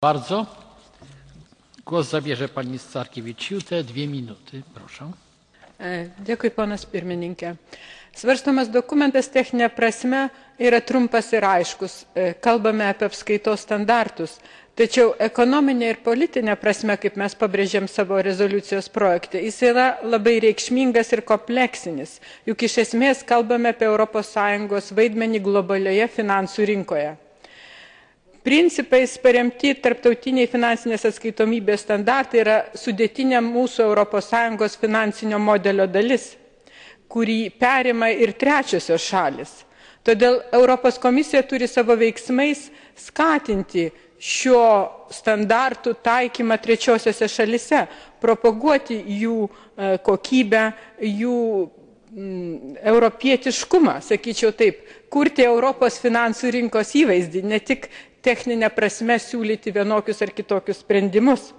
Bardzo. Głos zabierze pani Starkevičiūtė, 2 minuty, proszę. Dėkui, ponas pirmininkė. Svarstomas dokumentas techninė prasme yra trumpas ir aiškus. Kalbame apie apskaitos standartus. Tačiau ekonominė ir politinė prasme, kaip mes pabrėžėm savo rezoliucijos projekte, jis yra labai reikšmingas ir kompleksinis. Juk iš esmės kalbame apie ES vaidmenį globalioje finansų rinkoje. Principais paremti tarptautiniai finansinės atskaitomybės standartai yra sudėtinė mūsų ES finansinio modelio dalis, kurį perima ir trečiosios šalis. Todėl Europos komisija turi savo veiksmais skatinti šio standartų taikymą trečiosiose šalise, propaguoti jų kokybę, jų europietiškumą, sakyčiau taip, kurti Europos finansų rinkos įvaizdį, ne tik techninė prasme siūlyti vienokius ar kitokius sprendimus.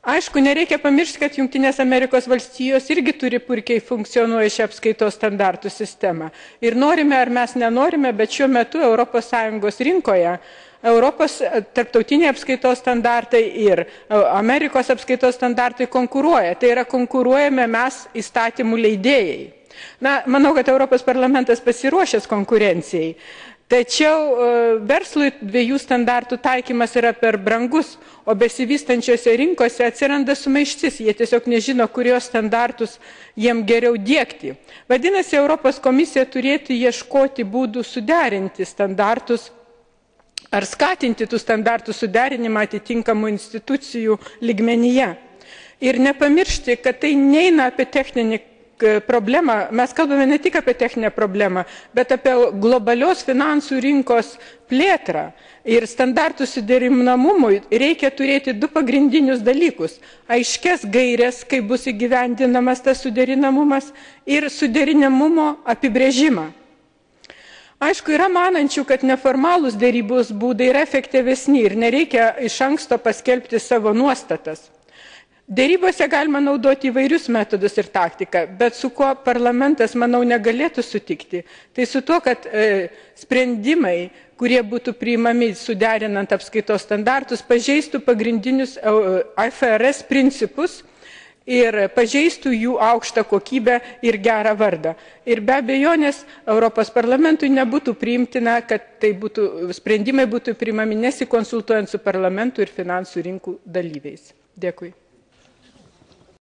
Aišku, nereikia pamiršti, kad Jungtinės Amerikos valstijos irgi turi puikiai funkcionuojančią apskaitos standartų sistemą. Ir norime ar mes nenorime, bet šiuo metu ES rinkoje Europos tarptautiniai apskaitos standartai ir Amerikos apskaitos standartai konkuruoja. Tai yra konkuruojame mes įstatymų leidėjai. Manau, kad Europos parlamentas pasiruošęs konkurencijai. Tačiau verslui dviejų standartų taikymas yra per brangus, o besivystančiose rinkose atsiranda sumaištis, jie tiesiog nežino, kurios standartus jiem geriau diegti. Vadinasi, Europos komisija turėtų ieškoti būdų suderinti standartus ar skatinti tų standartų suderinimą atitinkamų institucijų lygmenyje. Ir nepamiršti, kad tai neina apie techninį problemą, mes kalbame ne tik apie techninę problemą, bet apie globalios finansų rinkos plėtrą. Ir standartų suderinamumui reikia turėti 2 pagrindinius dalykus. Aiškias gairės, kaip bus įgyvendinamas tas suderinamumas ir suderinamumo apibrėžimą. Aišku, yra manančių, kad neformalūs derybos būdai yra efektyvesni ir nereikia iš anksto paskelbti savo nuostatas. Derybose galima naudoti įvairius metodus ir taktiką, bet su kuo parlamentas, manau, negalėtų sutikti, tai su tuo, kad sprendimai, kurie būtų priimami suderinant apskaitos standartus, pažeistų pagrindinius IFRS principus ir pažeistų jų aukštą kokybę ir gerą vardą. Ir be abejonės Europos parlamentui nebūtų priimtina, kad sprendimai būtų priimami nesikonsultuojant su parlamentu ir finansų rinkų dalyviais. Dėkui.